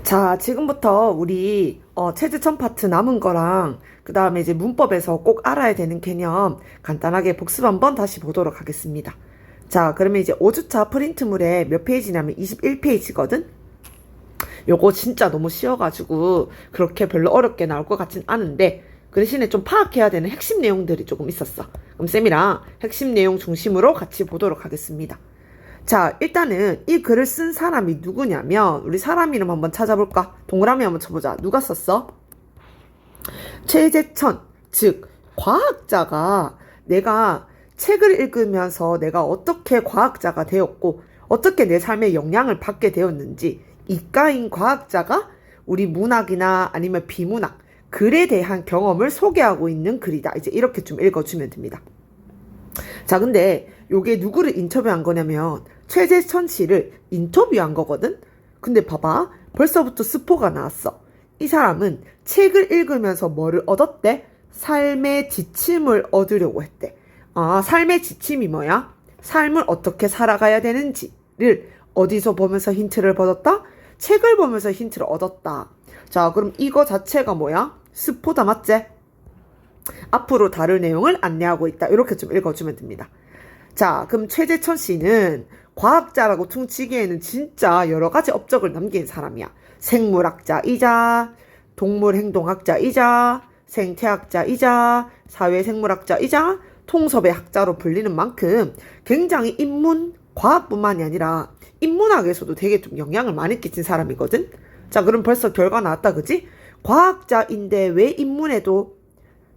자, 지금부터 우리 체제천 파트 남은 거랑 그 다음에 이제 문법에서 꼭 알아야 되는 개념 간단하게 복습 한번 다시 보도록 하겠습니다. 자, 그러면 이제 5주차 프린트물에 몇 페이지냐면 21페이지거든? 요거 진짜 너무 쉬워가지고 그렇게 별로 어렵게 나올 것 같진 않은데 그 대신에 좀 파악해야 되는 핵심 내용들이 조금 있었어. 그럼 쌤이랑 핵심 내용 중심으로 같이 보도록 하겠습니다. 자, 일단은 이 글을 쓴 사람이 누구냐면 우리 사람 이름 한번 찾아볼까? 동그라미 한번 쳐보자. 누가 썼어? 최재천, 즉 과학자가 내가 책을 읽으면서 내가 어떻게 과학자가 되었고 어떻게 내 삶에 영향을 받게 되었는지 이과인 과학자가 우리 문학이나 아니면 비문학, 글에 대한 경험을 소개하고 있는 글이다. 이제 이렇게 좀 읽어주면 됩니다. 자, 근데 요게 누구를 인터뷰한 거냐면 최재천 씨를 인터뷰한 거거든? 근데 봐봐. 벌써부터 스포가 나왔어. 이 사람은 책을 읽으면서 뭐를 얻었대? 삶의 지침을 얻으려고 했대. 아, 삶의 지침이 뭐야? 삶을 어떻게 살아가야 되는지를 어디서 보면서 힌트를 얻었다? 책을 보면서 힌트를 얻었다. 자, 그럼 이거 자체가 뭐야? 스포다, 맞지? 앞으로 다룰 내용을 안내하고 있다. 이렇게 좀 읽어주면 됩니다. 자, 그럼 최재천 씨는 과학자라고 퉁치기에는 진짜 여러 가지 업적을 남긴 사람이야. 생물학자이자 동물행동학자이자 생태학자이자 사회생물학자이자 통섭의 학자로 불리는 만큼 굉장히 인문, 과학뿐만이 아니라 인문학에서도 되게 좀 영향을 많이 끼친 사람이거든. 자, 그럼 벌써 결과 나왔다, 그지? 과학자인데 왜 인문에도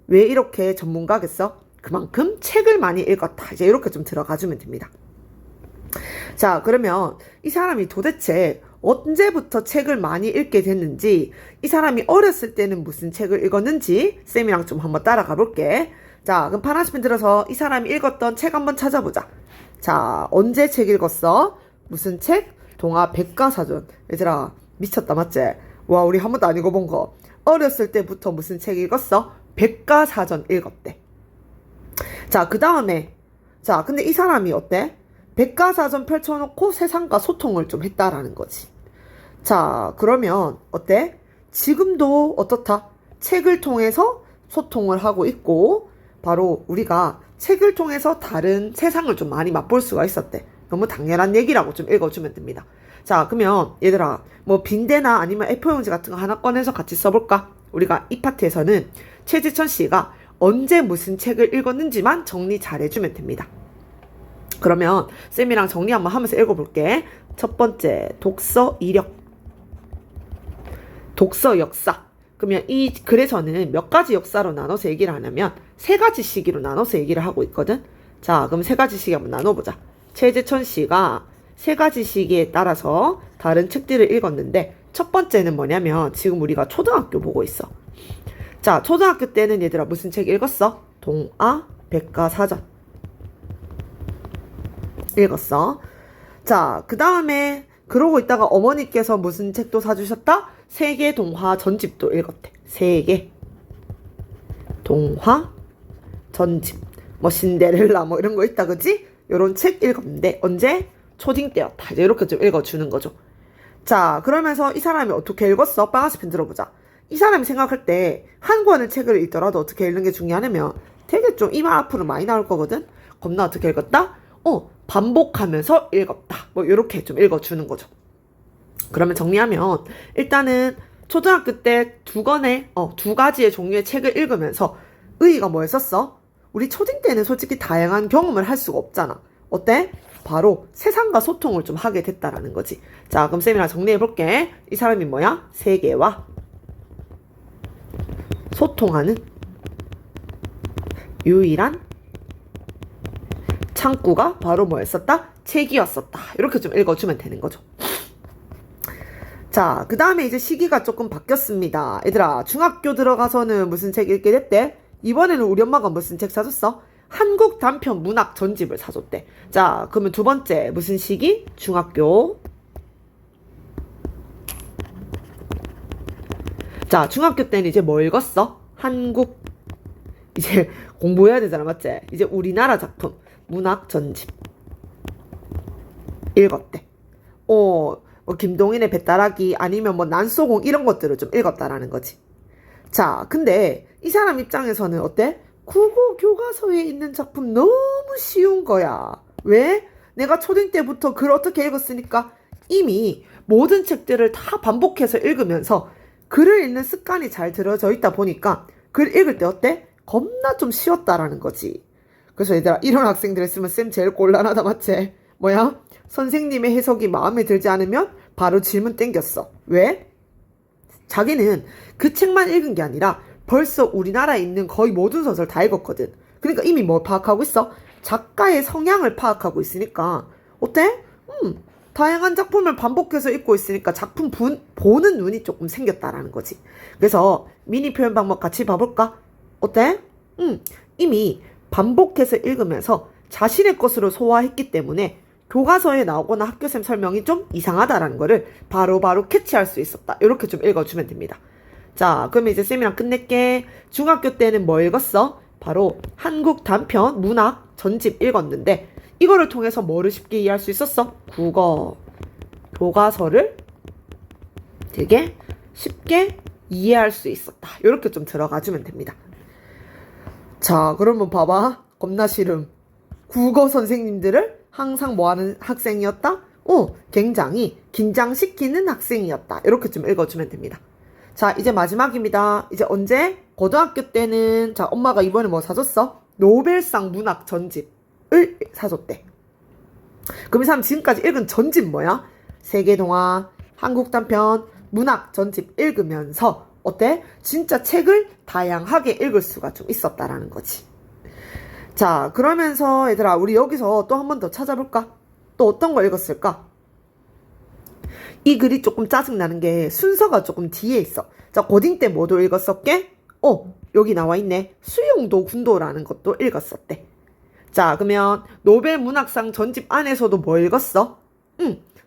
왜 이렇게 전문가겠어? 그만큼 책을 많이 읽었다. 이제 이렇게 좀 들어가주면 됩니다. 자, 그러면 이 사람이 도대체 언제부터 책을 많이 읽게 됐는지, 이 사람이 어렸을 때는 무슨 책을 읽었는지 쌤이랑 좀 한번 따라가 볼게. 자, 그럼 파란색펜 들어서 이 사람이 읽었던 책 한번 찾아보자. 자, 언제 책 읽었어? 무슨 책? 동화 백과사전. 얘들아, 미쳤다, 맞지? 와, 우리 한 번도 안 읽어본 거. 어렸을 때부터 무슨 책 읽었어? 백과사전 읽었대. 자, 그 다음에, 자, 근데 이 사람이 어때? 백과사전 펼쳐놓고 세상과 소통을 좀 했다라는 거지. 자, 그러면 어때? 지금도 어떻다? 책을 통해서 소통을 하고 있고, 바로 우리가 책을 통해서 다른 세상을 좀 많이 맛볼 수가 있었대. 너무 당연한 얘기라고 좀 읽어주면 됩니다. 자, 그러면 얘들아, 뭐 빈대나 아니면 A4용지 같은 거 하나 꺼내서 같이 써볼까? 우리가 이 파트에서는 최지천 씨가 언제 무슨 책을 읽었는지만 정리 잘 해주면 됩니다. 그러면 쌤이랑 정리 한번 하면서 읽어볼게. 첫 번째, 독서 이력, 독서 역사. 그러면 이 글에서는 몇 가지 역사로 나눠서 얘기를 하냐면 세 가지 시기로 나눠서 얘기를 하고 있거든. 자, 그럼 세 가지 시기 한번 나눠보자. 최재천 씨가 세 가지 시기에 따라서 다른 책들을 읽었는데 첫 번째는 뭐냐면 지금 우리가 초등학교 보고 있어. 자, 초등학교 때는 얘들아 무슨 책 읽었어? 동화 백과사전 읽었어. 자, 그 다음에 그러고 있다가 어머니께서 무슨 책도 사주셨다? 세계 동화 전집도 읽었대. 세계 동화 전집, 뭐 신데렐라 뭐 이런 거 있다, 그지? 요런 책 읽었는데 언제? 초딩 때였다. 이제 이렇게 좀 읽어주는 거죠. 자, 그러면서 이 사람이 어떻게 읽었어? 빨간색 펜 들어보자. 이 사람이 생각할 때 한 권의 책을 읽더라도 어떻게 읽는 게 중요하냐면 되게 좀 이마 앞으로 많이 나올 거거든. 겁나 어떻게 읽었다? 반복하면서 읽었다. 뭐 이렇게 좀 읽어주는 거죠. 그러면 정리하면 일단은 초등학교 때 두 가지의 종류의 책을 읽으면서 의의가 뭐였었어? 우리 초딩 때는 솔직히 다양한 경험을 할 수가 없잖아. 어때? 바로 세상과 소통을 좀 하게 됐다라는 거지. 자, 그럼 쌤이랑 정리해볼게. 이 사람이 뭐야? 세계와 소통하는 유일한 창구가 바로 뭐였었다? 책이었었다. 이렇게 좀 읽어주면 되는 거죠. 자, 그 다음에 이제 시기가 조금 바뀌었습니다. 얘들아, 중학교 들어가서는 무슨 책 읽게 됐대? 이번에는 우리 엄마가 무슨 책 사줬어? 한국 단편 문학 전집을 사줬대. 자, 그러면 두 번째 무슨 시기? 중학교. 자, 중학교 때는 이제 뭐 읽었어? 한국. 이제 공부해야 되잖아, 맞지? 이제 우리나라 작품 문학 전집 읽었대. 뭐 김동인의 배따라기 아니면 뭐 난소공 이런 것들을 좀 읽었다라는 거지. 자, 근데 이 사람 입장에서는 어때? 국어 교과서에 있는 작품 너무 쉬운 거야. 왜? 내가 초딩 때부터 글 어떻게 읽었으니까 이미 모든 책들을 다 반복해서 읽으면서 글을 읽는 습관이 잘 들어져 있다 보니까 글 읽을 때 어때? 겁나 좀 쉬웠다라는 거지. 그래서 얘들아, 이런 학생들 있으면 쌤 제일 곤란하다 맞지? 뭐야? 선생님의 해석이 마음에 들지 않으면 바로 질문 땡겼어. 왜? 자기는 그 책만 읽은 게 아니라 벌써 우리나라에 있는 거의 모든 소설 다 읽었거든. 그러니까 이미 뭘 파악하고 있어? 작가의 성향을 파악하고 있으니까 어때? 다양한 작품을 반복해서 읽고 있으니까 작품 보는 눈이 조금 생겼다라는 거지. 그래서 미니 표현 방법 같이 봐볼까? 어때? 이미 반복해서 읽으면서 자신의 것으로 소화했기 때문에 교과서에 나오거나 학교쌤 설명이 좀 이상하다라는 거를 바로바로 캐치할 수 있었다. 이렇게 좀 읽어주면 됩니다. 자, 그러면 이제 쌤이랑 끝낼게. 중학교 때는 뭐 읽었어? 바로 한국 단편 문학 전집 읽었는데 이거를 통해서 뭐를 쉽게 이해할 수 있었어? 국어 교과서를 되게 쉽게 이해할 수 있었다. 이렇게 좀 들어가주면 됩니다. 자, 그러면 봐봐. 겁나 싫음. 국어 선생님들을 항상 뭐하는 학생이었다? 굉장히 긴장시키는 학생이었다. 이렇게 좀 읽어주면 됩니다. 자, 이제 마지막입니다. 이제 언제? 고등학교 때는 자, 엄마가 이번에 뭐 사줬어? 노벨상 문학 전집을 사줬대. 그럼 이 사람 지금까지 읽은 전집 뭐야? 세계동화, 한국단편, 문학 전집 읽으면서 어때? 진짜 책을 다양하게 읽을 수가 좀 있었다라는 거지. 자, 그러면서 얘들아, 우리 여기서 또 한 번 더 찾아볼까? 또 어떤 거 읽었을까? 이 글이 조금 짜증나는 게 순서가 조금 뒤에 있어. 자, 고딩 때 뭐도 읽었었게? 여기 나와 있네. 수용도 군도라는 것도 읽었었대. 자, 그러면 노벨 문학상 전집 안에서도 뭐 읽었어?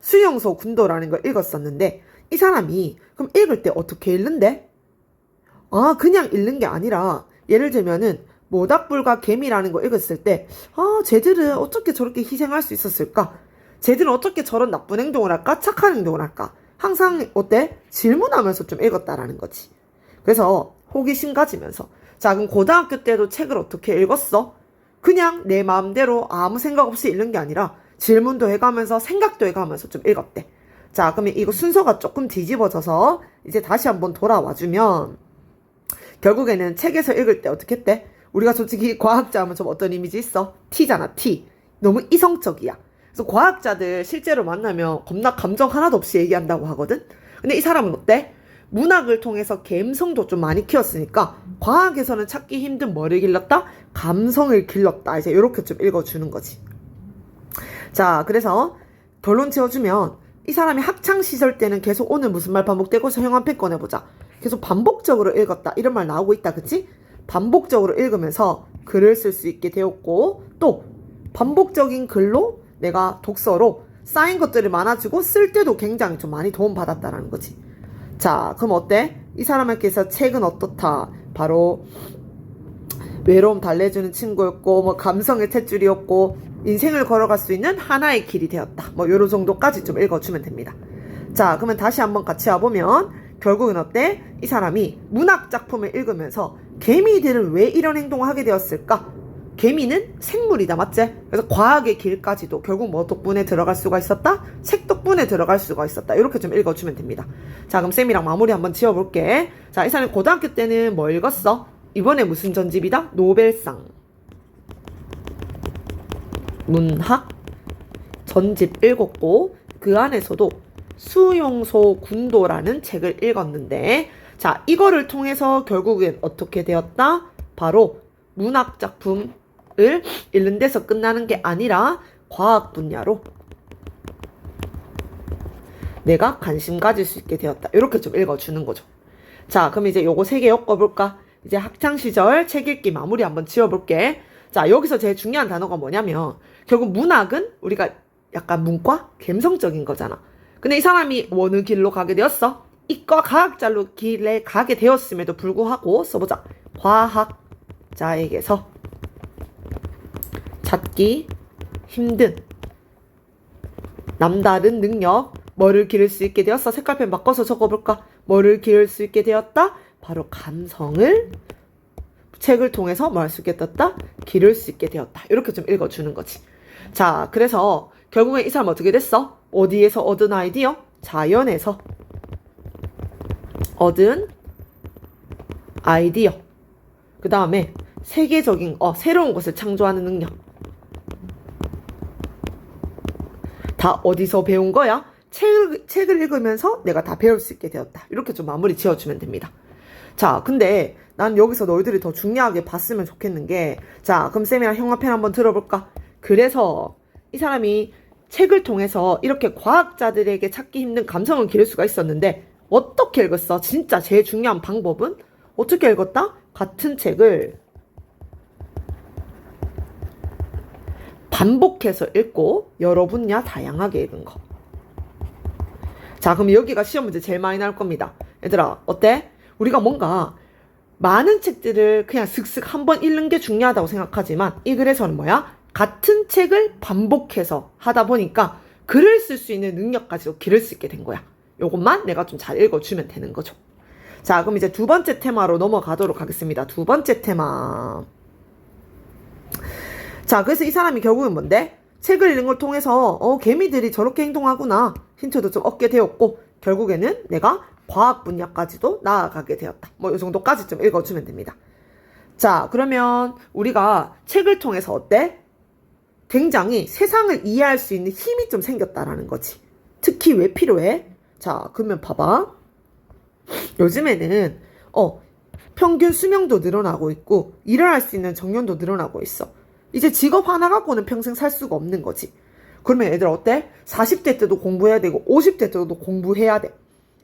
수용소 군도라는 걸 읽었었는데 이 사람이 그럼 읽을 때 어떻게 읽는데? 아, 그냥 읽는 게 아니라 예를 들면은 모닥불과 개미라는 거 읽었을 때 쟤들은 어떻게 저렇게 희생할 수 있었을까? 쟤들은 어떻게 저런 나쁜 행동을 할까? 착한 행동을 할까? 항상 어때? 질문하면서 좀 읽었다라는 거지. 그래서 호기심 가지면서 자, 그럼 고등학교 때도 책을 어떻게 읽었어? 그냥 내 마음대로 아무 생각 없이 읽는 게 아니라 질문도 해가면서 생각도 해가면서 좀 읽었대. 자, 그러면 이거 순서가 조금 뒤집어져서 이제 다시 한번 돌아와주면 결국에는 책에서 읽을 때 어떻게 했대? 우리가 솔직히 과학자 하면 좀 어떤 이미지 있어? T잖아, T. 너무 이성적이야. 그래서 과학자들 실제로 만나면 겁나 감정 하나도 없이 얘기한다고 하거든? 근데 이 사람은 어때? 문학을 통해서 감성도 좀 많이 키웠으니까 과학에서는 찾기 힘든 뭐를 길렀다? 감성을 길렀다. 이제 이렇게 좀 읽어주는 거지. 자, 그래서 결론 지어주면 이 사람이 학창시절 때는 계속 오늘 무슨 말 반복되고 형한표 꺼내보자. 계속 반복적으로 읽었다. 이런 말 나오고 있다. 그치? 반복적으로 읽으면서 글을 쓸 수 있게 되었고 또 반복적인 글로 내가 독서로 쌓인 것들이 많아지고 쓸 때도 굉장히 좀 많이 도움받았다라는 거지. 자, 그럼 어때? 이 사람에게서 책은 어떻다? 바로 외로움 달래주는 친구였고 뭐 감성의 탯줄이었고 인생을 걸어갈 수 있는 하나의 길이 되었다. 뭐 요런 정도까지 좀 읽어주면 됩니다. 자, 그러면 다시 한번 같이 와보면 결국은 어때? 이 사람이 문학 작품을 읽으면서 개미들은 왜 이런 행동을 하게 되었을까? 개미는 생물이다, 맞지? 그래서 과학의 길까지도 결국 뭐 덕분에 들어갈 수가 있었다? 책 덕분에 들어갈 수가 있었다. 이렇게 좀 읽어주면 됩니다. 자, 그럼 쌤이랑 마무리 한번 지어볼게. 자, 이 사람이 고등학교 때는 뭐 읽었어? 이번에 무슨 전집이다? 노벨상 문학 전집 읽었고 그 안에서도 수용소 군도라는 책을 읽었는데 자, 이거를 통해서 결국엔 어떻게 되었다? 바로 문학 작품을 읽는 데서 끝나는 게 아니라 과학 분야로 내가 관심 가질 수 있게 되었다. 이렇게 좀 읽어주는 거죠. 자, 그럼 이제 요거 3개 엮어볼까? 이제 학창시절 책 읽기 마무리 한번 지어볼게. 자, 여기서 제일 중요한 단어가 뭐냐면 결국 문학은 우리가 약간 문과? 감성적인 거잖아. 근데 이 사람이 어느 길로 가게 되었어? 이과 과학자로 길에 가게 되었음에도 불구하고 써보자. 과학자에게서 찾기 힘든 남다른 능력 뭐를 기를 수 있게 되었어? 색깔펜 바꿔서 적어볼까? 뭐를 기를 수 있게 되었다? 바로 감성을 책을 통해서 뭐 할 수 있게 되었다? 기를 수 있게 되었다. 이렇게 좀 읽어주는 거지. 자, 그래서 결국엔 이 사람 어떻게 됐어? 어디에서 얻은 아이디어? 자연에서 얻은 아이디어. 그 다음에 세계적인 새로운 것을 창조하는 능력. 다 어디서 배운 거야? 책을 읽으면서 내가 다 배울 수 있게 되었다. 이렇게 좀 마무리 지어주면 됩니다. 자, 근데 난 여기서 너희들이 더 중요하게 봤으면 좋겠는 게, 자, 그럼 쌤이랑 형아편 한번 들어볼까? 그래서 이 사람이 책을 통해서 이렇게 과학자들에게 찾기 힘든 감성을 기를 수가 있었는데 어떻게 읽었어? 진짜 제일 중요한 방법은 어떻게 읽었다? 같은 책을 반복해서 읽고 여러 분야 다양하게 읽은 거. 자, 그럼 여기가 시험 문제 제일 많이 나올 겁니다. 얘들아, 어때? 우리가 뭔가 많은 책들을 그냥 슥슥 한번 읽는 게 중요하다고 생각하지만 이 글에서는 뭐야? 같은 책을 반복해서 하다 보니까 글을 쓸 수 있는 능력까지도 기를 수 있게 된 거야. 요것만 내가 좀 잘 읽어주면 되는 거죠. 자, 그럼 이제 두 번째 테마로 넘어가도록 하겠습니다. 두 번째 테마. 자, 그래서 이 사람이 결국은 뭔데? 책을 읽는 걸 통해서 개미들이 저렇게 행동하구나 힌트도 좀 얻게 되었고 결국에는 내가 과학 분야까지도 나아가게 되었다. 뭐 이 정도까지 좀 읽어주면 됩니다. 자, 그러면 우리가 책을 통해서 어때? 굉장히 세상을 이해할 수 있는 힘이 좀 생겼다라는 거지. 특히 왜 필요해? 자, 그러면 봐봐. 요즘에는 평균 수명도 늘어나고 있고 일을 할 수 있는 정년도 늘어나고 있어. 이제 직업 하나 갖고는 평생 살 수가 없는 거지. 그러면 얘들 어때? 40대 때도 공부해야 되고 50대 때도 공부해야 돼.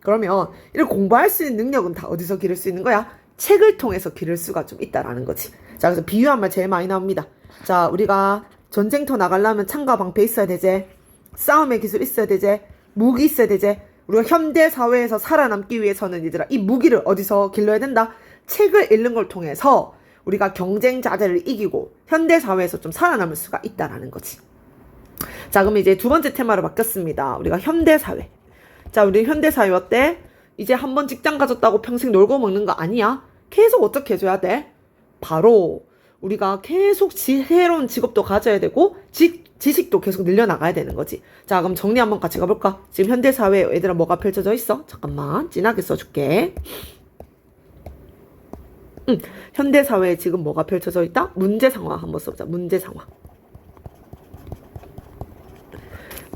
그러면 이렇게 공부할 수 있는 능력은 다 어디서 기를 수 있는 거야? 책을 통해서 기를 수가 좀 있다라는 거지. 자, 그래서 비유한 말 제일 많이 나옵니다. 자, 우리가 전쟁터 나가려면 창과 방패 있어야 되지. 싸움의 기술 있어야 되지. 무기 있어야 되지. 우리가 현대 사회에서 살아남기 위해서는 얘들아 이 무기를 어디서 길러야 된다? 책을 읽는 걸 통해서 우리가 경쟁자들을 이기고 현대 사회에서 좀 살아남을 수가 있다라는 거지. 자, 그럼 이제 두 번째 테마로 바뀌었습니다. 우리가 현대 사회. 자, 우리 현대 사회 어때? 이제 한번 직장 가졌다고 평생 놀고 먹는 거 아니야? 계속 어떻게 해줘야 돼? 바로 우리가 계속 새로운 직업도 가져야 되고 지식도 계속 늘려나가야 되는 거지. 자, 그럼 정리 한번 같이 가볼까? 지금 현대 사회에 얘들아 뭐가 펼쳐져 있어? 잠깐만 진하게 써줄게. 현대 사회에 지금 뭐가 펼쳐져 있다? 문제 상황 한번 써보자. 문제 상황.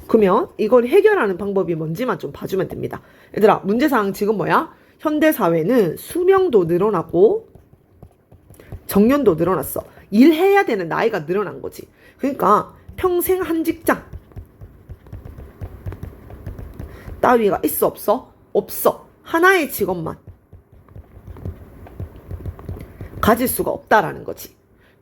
그러면 이걸 해결하는 방법이 뭔지만 좀 봐주면 됩니다. 얘들아, 문제 상황 지금 뭐야? 현대 사회는 수명도 늘어나고 정년도 늘어났어. 일해야 되는 나이가 늘어난 거지. 그러니까 평생 한 직장 따위가 있어 없어? 없어. 하나의 직업만 가질 수가 없다라는 거지.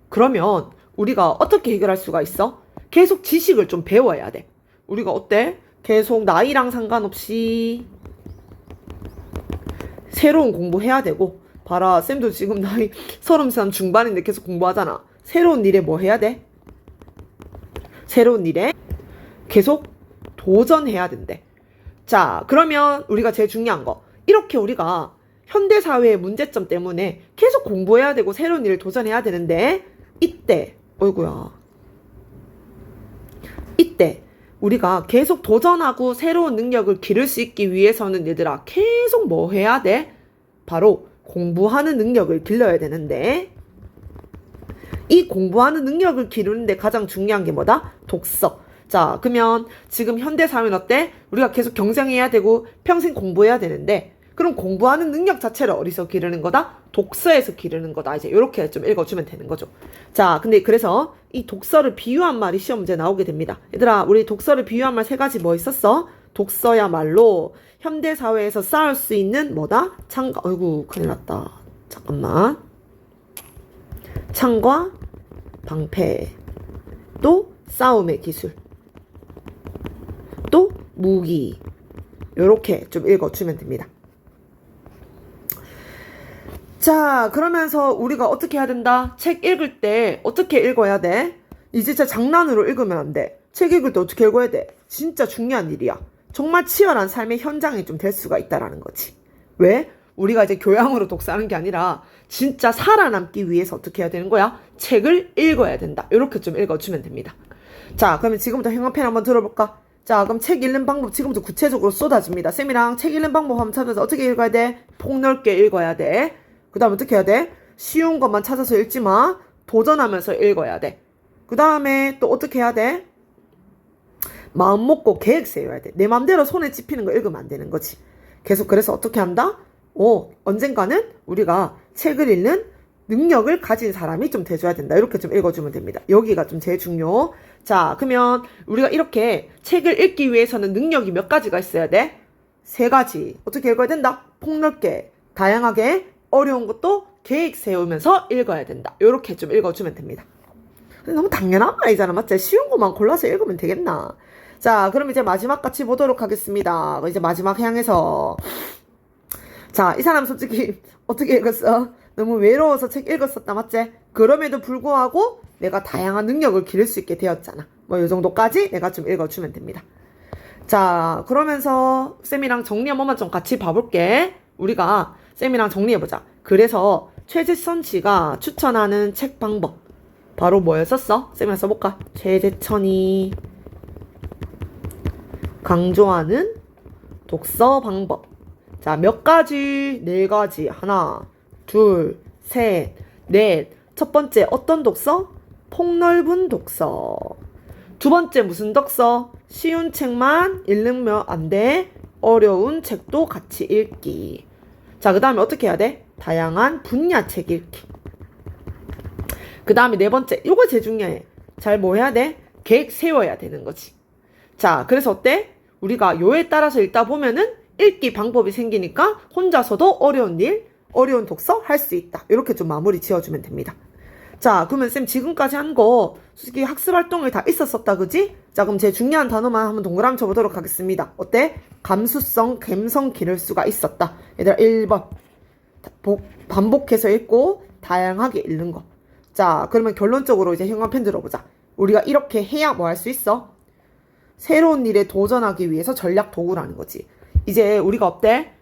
그러면 우리가 어떻게 해결할 수가 있어? 계속 지식을 좀 배워야 돼. 우리가 어때? 계속 나이랑 상관없이 새로운 공부해야 되고, 봐라, 쌤도 지금 나이 30살 중반인데 계속 공부하잖아. 새로운 일에 뭐 해야 돼? 새로운 일에 계속 도전해야 된대. 자, 그러면 우리가 제일 중요한 거, 이렇게 우리가 현대사회의 문제점 때문에 계속 공부해야 되고 새로운 일을 도전해야 되는데 이때 우리가 계속 도전하고 새로운 능력을 기를 수 있기 위해서는 얘들아 계속 뭐 해야 돼? 바로 공부하는 능력을 길러야 되는데 이 공부하는 능력을 기르는데 가장 중요한 게 뭐다? 독서. 자, 그러면 지금 현대사회는 어때? 우리가 계속 경쟁해야 되고 평생 공부해야 되는데 그럼 공부하는 능력 자체를 어디서 기르는 거다? 독서에서 기르는 거다. 이제 이렇게 좀 읽어주면 되는 거죠. 자, 근데 그래서 이 독서를 비유한 말이 시험 문제 나오게 됩니다. 얘들아, 우리 독서를 비유한 말 세 가지 뭐 있었어? 독서야말로 현대사회에서 쌓을 수 있는 뭐다? 어이구, 큰일 났다. 잠깐만. 창과 방패, 또 싸움의 기술, 또 무기. 요렇게 좀 읽어주면 됩니다. 자, 그러면서 우리가 어떻게 해야 된다? 책 읽을 때 어떻게 읽어야 돼? 이제 진짜 장난으로 읽으면 안 돼. 책 읽을 때 어떻게 읽어야 돼? 진짜 중요한 일이야. 정말 치열한 삶의 현장이 좀 될 수가 있다라는 거지. 왜? 우리가 이제 교양으로 독서하는 게 아니라 진짜 살아남기 위해서 어떻게 해야 되는 거야? 책을 읽어야 된다. 이렇게 좀 읽어주면 됩니다. 자, 그러면 지금부터 형광펜 한번 들어볼까? 자, 그럼 책 읽는 방법 지금부터 구체적으로 쏟아집니다. 쌤이랑 책 읽는 방법 한번 찾아서 어떻게 읽어야 돼? 폭넓게 읽어야 돼. 그 다음 어떻게 해야 돼? 쉬운 것만 찾아서 읽지 마. 도전하면서 읽어야 돼. 그 다음에 또 어떻게 해야 돼? 마음 먹고 계획 세워야 돼. 내 맘대로 손에 찝히는 거 읽으면 안 되는 거지. 계속 그래서 어떻게 한다? 언젠가는 우리가 책을 읽는 능력을 가진 사람이 좀 돼줘야 된다. 이렇게 좀 읽어주면 됩니다. 여기가 좀 제일 중요. 자, 그러면 우리가 이렇게 책을 읽기 위해서는 능력이 몇 가지가 있어야 돼? 3가지. 어떻게 읽어야 된다? 폭넓게, 다양하게, 어려운 것도 계획 세우면서 읽어야 된다. 이렇게 좀 읽어주면 됩니다. 근데 너무 당연한 말이잖아. 맞지? 쉬운 것만 골라서 읽으면 되겠나? 자, 그럼 이제 마지막 같이 보도록 하겠습니다. 이제 마지막 향해서. 자, 이 사람 솔직히 어떻게 읽었어? 너무 외로워서 책 읽었었다, 맞지? 그럼에도 불구하고 내가 다양한 능력을 기를 수 있게 되었잖아. 뭐 이 정도까지 내가 좀 읽어주면 됩니다. 자, 그러면서 쌤이랑 정리 한 번만 좀 같이 봐볼게. 우리가 쌤이랑 정리해보자. 그래서 최재천 씨가 추천하는 책 방법 바로 뭐였었어? 쌤이랑 써볼까? 최재천이 강조하는 독서 방법. 자, 몇 가지? 4가지. 하나, 둘, 셋, 넷. 첫 번째, 어떤 독서? 폭넓은 독서. 두 번째, 무슨 독서? 쉬운 책만 읽으면 안 돼. 어려운 책도 같이 읽기. 자, 그 다음에 어떻게 해야 돼? 다양한 분야 책 읽기. 그 다음에 4번째, 이거 제일 중요해. 잘 뭐 해야 돼? 계획 세워야 되는 거지. 자, 그래서 어때? 우리가 요에 따라서 읽다 보면은 읽기 방법이 생기니까 혼자서도 어려운 일, 어려운 독서 할 수 있다. 이렇게 좀 마무리 지어주면 됩니다. 자, 그러면 쌤 지금까지 한 거 솔직히 학습 활동이 다 있었었다, 그지? 자, 그럼 제일 중요한 단어만 한번 동그라미 쳐보도록 하겠습니다. 어때? 감수성, 감성 기를 수가 있었다. 얘들아, 1번. 반복해서 읽고 다양하게 읽는 거. 자, 그러면 결론적으로 이제 형광펜 들어보자. 우리가 이렇게 해야 뭐 할 수 있어? 새로운 일에 도전하기 위해서 전략 도구라는 거지. 이제 우리가 어때?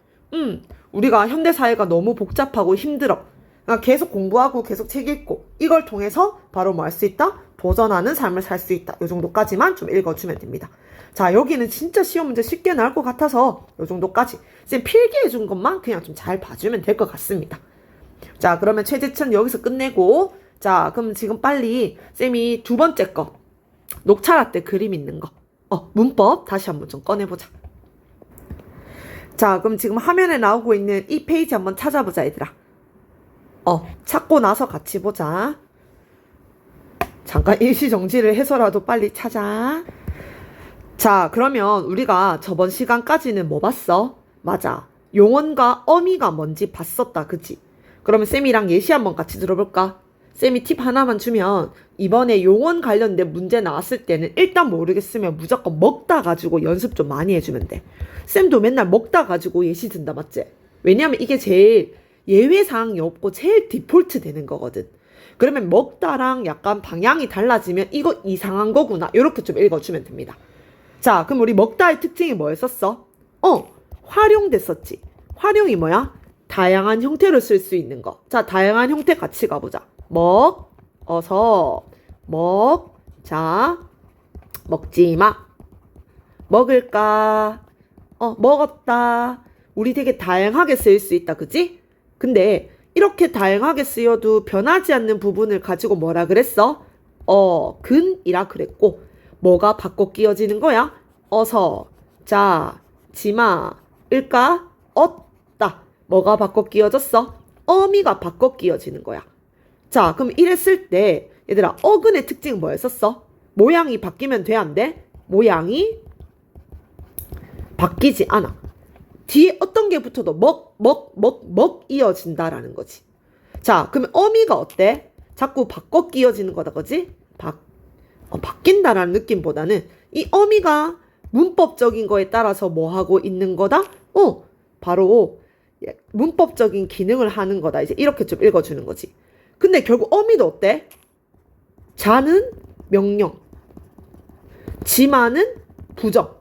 우리가 현대사회가 너무 복잡하고 힘들어. 그러니까 계속 공부하고 계속 책 읽고 이걸 통해서 바로 뭐 할 수 있다? 도전하는 삶을 살 수 있다. 이 정도까지만 좀 읽어주면 됩니다. 자, 여기는 진짜 시험 문제 쉽게 나올 것 같아서 이 정도까지 쌤 필기해준 것만 그냥 좀 잘 봐주면 될 것 같습니다. 자, 그러면 최재천 여기서 끝내고, 자, 그럼 지금 빨리 쌤이 2번째 거 녹차라떼 그림 있는 거 문법 다시 한번 좀 꺼내보자. 자, 그럼 지금 화면에 나오고 있는 이 페이지 한번 찾아보자, 얘들아. 찾고 나서 같이 보자. 잠깐 일시정지를 해서라도 빨리 찾아. 자, 그러면 우리가 저번 시간까지는 뭐 봤어? 맞아. 용언과 어미가 뭔지 봤었다, 그치? 그러면 쌤이랑 예시 한번 같이 들어볼까? 쌤이 팁 하나만 주면 이번에 용언 관련된 문제 나왔을 때는 일단 모르겠으면 무조건 먹다 가지고 연습 좀 많이 해주면 돼. 쌤도 맨날 먹다 가지고 예시 든다, 맞지? 왜냐면 이게 제일 예외사항이 없고 제일 디폴트 되는 거거든. 그러면 먹다랑 약간 방향이 달라지면 이거 이상한 거구나. 이렇게 좀 읽어주면 됩니다. 자, 그럼 우리 먹다의 특징이 뭐였었어? 활용됐었지. 활용이 뭐야? 다양한 형태로 쓸 수 있는 거. 자, 다양한 형태 같이 가보자. 먹자, 먹지마. 먹을까? 먹었다. 우리 되게 다양하게 쓸 수 있다, 그치? 근데 이렇게 다양하게 쓰여도 변하지 않는 부분을 가지고 뭐라 그랬어? 근이라 그랬고, 뭐가 바꿔 끼워지는 거야? 어서, 자, 지마, 을까? 얻다. 뭐가 바꿔 끼워졌어? 어미가 바꿔 끼워지는 거야. 자, 그럼 이랬을 때 얘들아, 어근의 특징은 뭐였었어? 모양이 바뀌면 돼, 안 돼? 모양이 바뀌지 않아. 뒤에 어떤 게 붙어도 먹 이어진다라는 거지. 자, 그러면 어미가 어때? 자꾸 바꿔 끼워지는 거다, 그지? 바뀐다라는 느낌보다는 이 어미가 문법적인 거에 따라서 뭐 하고 있는 거다? 바로 문법적인 기능을 하는 거다. 이제 이렇게 좀 읽어주는 거지. 근데 결국 어미도 어때? 자는 명령, 지마는 부정.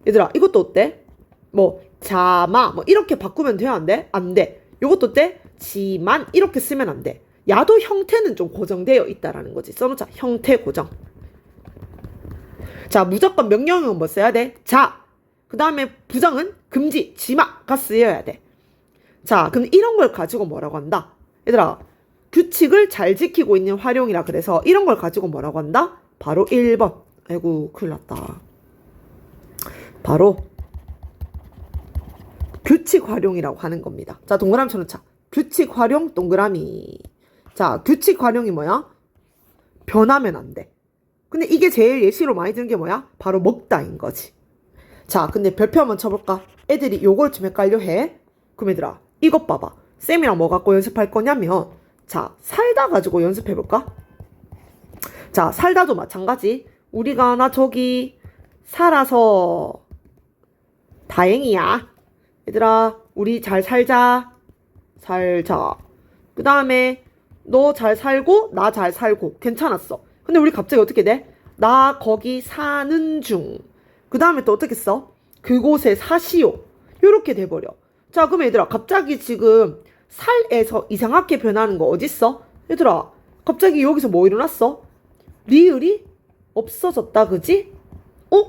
얘들아, 이것도 어때? 뭐 자마 뭐 이렇게 바꾸면 돼요? 안 돼? 안 돼. 요것도 어때? 지만 이렇게 쓰면 안 돼. 야도 형태는 좀 고정되어 있다라는 거지. 써놓자. 형태 고정. 자, 무조건 명령형은 뭐 써야 돼? 자. 그 다음에 부정은 금지, 지마가 쓰여야 돼. 자, 그럼 이런 걸 가지고 뭐라고 한다? 얘들아, 규칙을 잘 지키고 있는 활용이라 그래서 이런 걸 가지고 뭐라고 한다? 바로 1번. 아이고, 큰일 났다. 바로 규칙 활용이라고 하는 겁니다. 자, 동그라미 쳐놓자. 규칙 활용 동그라미. 자, 규칙 활용이 뭐야? 변하면 안 돼. 근데 이게 제일 예시로 많이 드는 게 뭐야? 바로 먹다인 거지. 자, 근데 별표 한번 쳐볼까? 애들이 요걸 좀 헷갈려 해. 그럼 얘들아, 이것 봐봐. 쌤이랑 뭐 갖고 연습할 거냐면, 자, 살다 가지고 연습해볼까? 자, 살다도 마찬가지. 우리가 나 저기 살아서 다행이야. 얘들아, 우리 잘 살자. 살자. 그 다음에 너 잘 살고 나 잘 살고 괜찮았어. 근데 우리 갑자기 어떻게 돼? 나 거기 사는 중. 그 다음에 또 어떻게 써? 그곳에 사시오. 요렇게 돼버려. 자, 그럼 얘들아, 갑자기 지금 살에서 이상하게 변하는 거 어딨어? 얘들아, 갑자기 여기서 뭐 일어났어? 리을이 없어졌다, 그지?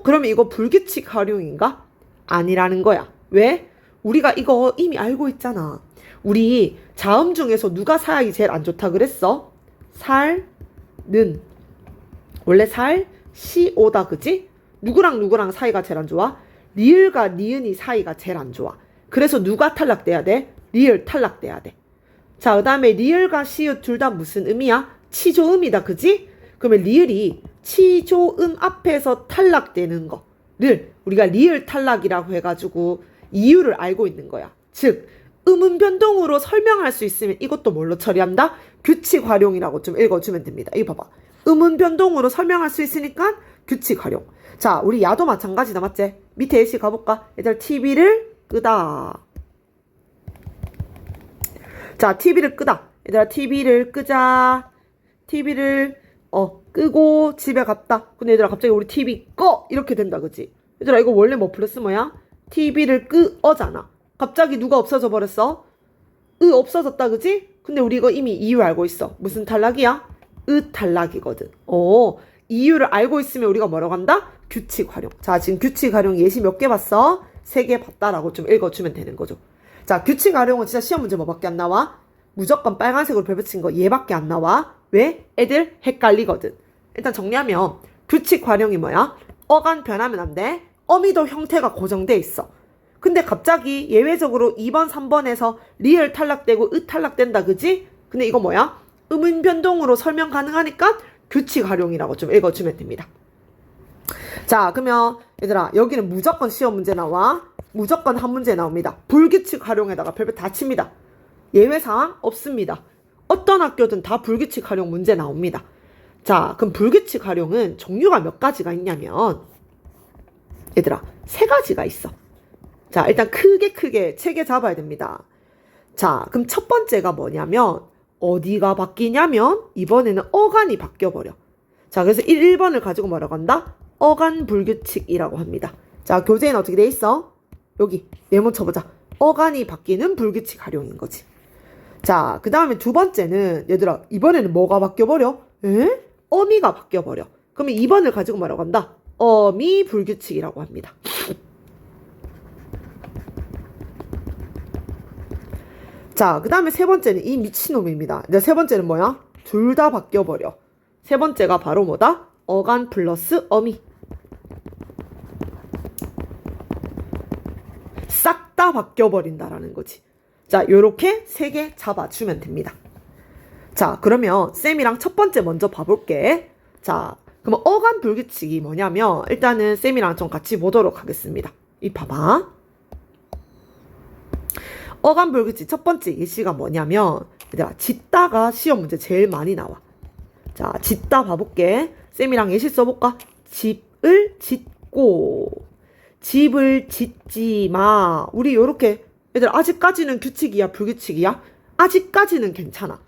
그러면 이거 불규칙 활용인가? 아니라는 거야. 왜? 우리가 이거 이미 알고 있잖아. 우리 자음 중에서 누가 사역이 제일 안 좋다 그랬어? 살는. 원래 살, 시, 오다, 그지? 누구랑 누구랑 사이가 제일 안 좋아? 리을과 니은이 사이가 제일 안 좋아. 그래서 누가 탈락돼야 돼? 리을 탈락돼야 돼. 자, 그 다음에 리을과 시읒 둘 다 무슨 음이야? 치조음이다, 그지? 그러면 리을이 치조음 앞에서 탈락되는 거를 우리가 리을 탈락이라고 해가지고 이유를 알고 있는 거야. 즉, 음운 변동으로 설명할 수 있으면 이것도 뭘로 처리한다? 규칙 활용이라고 좀 읽어주면 됩니다. 이거 봐봐. 음운 변동으로 설명할 수 있으니까 규칙 활용. 자, 우리 야도 마찬가지다, 맞지? 밑에 예시 가볼까? 얘들 TV를 끄다. 자, TV를 끄다. 얘들아, TV를 끄자. TV를 끄고 집에 갔다. 근데 얘들아, 갑자기 우리 TV 꺼! 이렇게 된다, 그치? 얘들아, 이거 원래 뭐 플러스 뭐야? TV를 끄어잖아. 갑자기 누가 없어져 버렸어? 없어졌다, 그치? 근데 우리 이거 이미 이유 알고 있어. 무슨 탈락이야? 탈락이거든. 이유를 알고 있으면 우리가 뭐라고 한다? 규칙 활용. 자, 지금 규칙 활용 예시 몇 개 봤어? 3개 봤다라고 좀 읽어주면 되는 거죠. 자, 규칙 활용은 진짜 시험 문제 뭐밖에 안 나와? 무조건 빨간색으로 별 붙인 거 얘밖에 안 나와. 왜? 애들 헷갈리거든. 일단 정리하면 규칙 활용이 뭐야? 어간 변하면 안 돼. 어미도 형태가 고정돼 있어. 근데 갑자기 예외적으로 2번, 3번에서 리을 탈락되고 탈락된다, 그지? 근데 이거 뭐야? 음운 변동으로 설명 가능하니까 규칙 활용이라고 좀 읽어주면 됩니다. 자, 그러면 얘들아, 여기는 무조건 시험 문제 나와. 무조건 한 문제 나옵니다. 불규칙 활용에다가 별표 다 칩니다. 예외 사항 없습니다. 어떤 학교든 다 불규칙 활용 문제 나옵니다. 자, 그럼 불규칙 활용은 종류가 몇 가지가 있냐면 얘들아, 3가지가 있어. 자, 일단 크게 체계 잡아야 됩니다. 자, 그럼 첫 번째가 뭐냐면 어디가 바뀌냐면 이번에는 어간이 바뀌어버려. 자, 그래서 1번을 가지고 뭐라고 한다? 어간 불규칙이라고 합니다. 자, 교재에는 어떻게 돼 있어? 여기 네모 쳐보자. 어간이 바뀌는 불규칙 활용인 거지. 자, 그 다음에 두 번째는 얘들아, 이번에는 뭐가 바뀌어버려? 어미가 바뀌어버려. 그러면 2번을 가지고 뭐라고 한다? 어미 불규칙이라고 합니다. 자, 그 다음에 세 번째는 이 미친놈입니다. 이제 세 번째는 뭐야? 둘 다 바뀌어버려. 세 번째가 바로 뭐다? 어간 플러스 어미. 싹 다 바뀌어버린다라는 거지. 자, 요렇게 3개 잡아주면 됩니다. 자, 그러면 쌤이랑 첫 번째 먼저 봐볼게. 자, 그럼 어간 불규칙이 뭐냐면 일단은 쌤이랑 좀 같이 보도록 하겠습니다. 이 봐봐. 어간 불규칙 첫 번째 예시가 뭐냐면 얘들아, 짓다가 시험 문제 제일 많이 나와. 자, 짓다 봐볼게. 쌤이랑 예시 써볼까? 집을 짓고 집을 짓지 마. 우리 요렇게 얘들 아직까지는 규칙이야 불규칙이야? 아직까지는 괜찮아.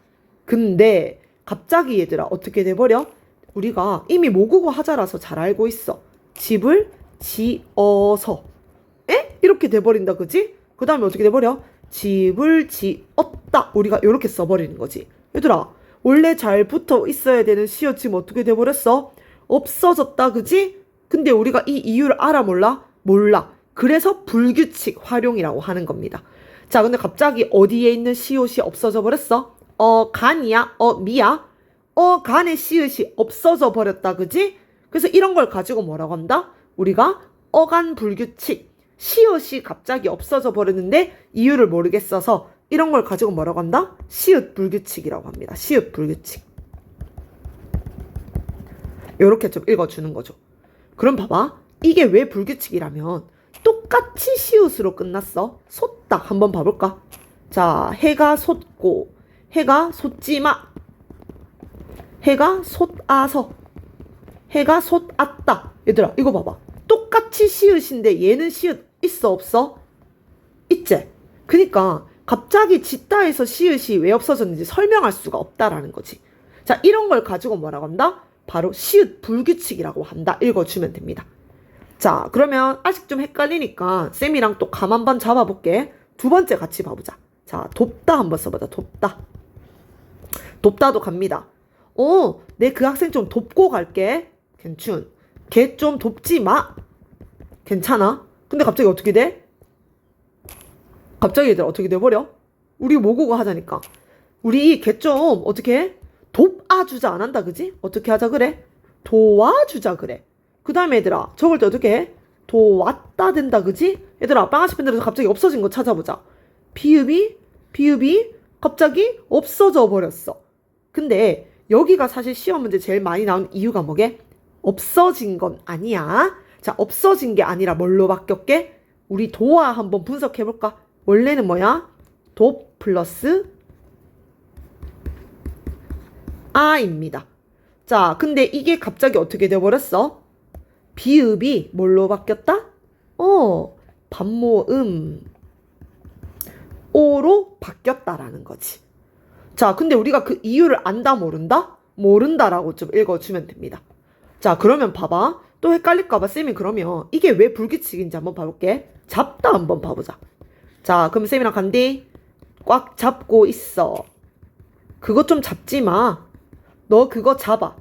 근데 갑자기 얘들아 어떻게 돼버려? 우리가 이미 모국어 하자라서 잘 알고 있어. 집을 지어서. 에? 이렇게 돼버린다, 그지? 그 다음에 어떻게 돼버려? 집을 지었다. 우리가 이렇게 써버리는 거지. 얘들아, 원래 잘 붙어 있어야 되는 시옷 지금 어떻게 돼버렸어? 없어졌다, 그지? 근데 우리가 이 이유를 알아 몰라? 몰라. 그래서 불규칙 활용이라고 하는 겁니다. 자, 근데 갑자기 어디에 있는 시옷이 없어져 버렸어? 간이야? 미야? 간의 시옷이 없어져 버렸다, 그지? 그래서 이런 걸 가지고 뭐라고 한다? 우리가 어간 불규칙. 시옷이 갑자기 없어져 버렸는데 이유를 모르겠어서 이런 걸 가지고 뭐라고 한다? 시옷 불규칙이라고 합니다. 시옷 불규칙. 요렇게 좀 읽어주는 거죠. 그럼 봐봐. 이게 왜 불규칙이라면 똑같이 시옷으로 끝났어. 솟다. 한번 봐볼까? 자, 해가 솟고 해가 솟지마. 해가 솟아서 해가 솟았다. 얘들아, 이거 봐봐. 똑같이 시옷인데 얘는 시옷 있어 없어? 있지? 그니까 갑자기 짓다에서 시옷이 왜 없어졌는지 설명할 수가 없다라는 거지. 자, 이런 걸 가지고 뭐라고 한다? 바로 시옷 불규칙이라고 한다. 읽어주면 됩니다. 자, 그러면 아직 좀 헷갈리니까 쌤이랑 또 감 한번 잡아볼게. 두 번째 같이 봐보자. 자, 돕다 한번 써보자. 돕다. 돕다도 갑니다. 내 그 학생 좀 돕고 갈게. 괜춘. 걔 좀 돕지 마. 괜찮아? 근데 갑자기 어떻게 돼? 갑자기 얘들 어떻게 돼버려? 우리 모국어 하자니까. 우리 걔 좀 어떻게 해? 돕아주자 안 한다, 그지? 어떻게 하자 그래? 도와주자 그래. 그 다음에 얘들아, 저걸 때 어떻게 해? 도왔다 된다, 그지? 얘들아, 빵아시 팬들에서 갑자기 없어진 거 찾아보자. 비읍이 갑자기 없어져 버렸어. 근데 여기가 사실 시험 문제 제일 많이 나온 이유가 뭐게? 없어진 건 아니야. 자, 없어진 게 아니라 뭘로 바뀌었게? 우리 도와 한번 분석해볼까? 원래는 뭐야? 도 플러스 아입니다. 자, 근데 이게 갑자기 어떻게 돼버렸어? 비읍이 뭘로 바뀌었다? 반모음 오로 바뀌었다라는 거지. 자, 근데 우리가 그 이유를 안다 모른다? 모른다라고 좀 읽어주면 됩니다. 자, 그러면 봐봐. 또 헷갈릴까봐 쌤이 그러면 이게 왜 불규칙인지 한번 봐볼게. 잡다 한번 봐보자. 자, 그럼 쌤이랑 간디. 꽉 잡고 있어. 그거 좀 잡지 마. 너 그거 잡아.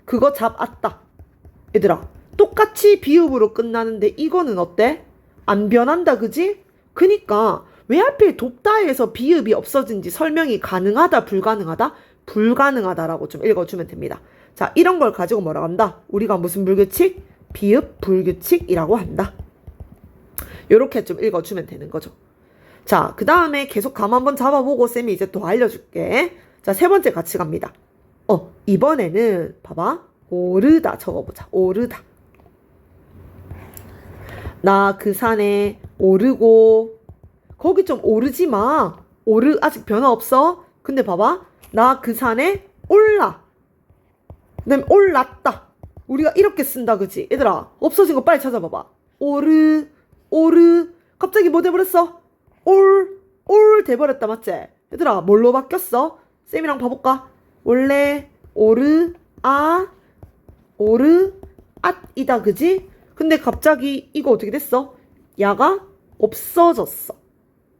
그거 잡았다. 얘들아, 똑같이 비읍으로 끝나는데 이거는 어때? 안 변한다, 그지? 그니까 왜 하필 돕다에서 비읍이 없어진지 설명이 가능하다, 불가능하다? 불가능하다라고 좀 읽어주면 됩니다. 자, 이런 걸 가지고 뭐라고 한다? 우리가 무슨 불규칙? 비읍 불규칙이라고 한다. 요렇게 좀 읽어주면 되는 거죠. 자, 그 다음에 계속 감 한번 잡아보고 쌤이 이제 또 알려줄게. 자, 세 번째 같이 갑니다. 이번에는 봐봐. 오르다 적어보자. 오르다. 나 그 산에 오르고. 거기 좀 오르지 마. 아직 변화 없어? 근데 봐봐. 나 그 산에 올라. 그다음에 올랐다. 우리가 이렇게 쓴다, 그지? 얘들아, 없어진 거 빨리 찾아봐봐. 오르. 갑자기 뭐 돼버렸어? 올 돼버렸다, 맞지? 얘들아, 뭘로 바뀌었어? 쌤이랑 봐볼까? 원래 앗이다, 그지? 근데 갑자기 이거 어떻게 됐어? 야가 없어졌어.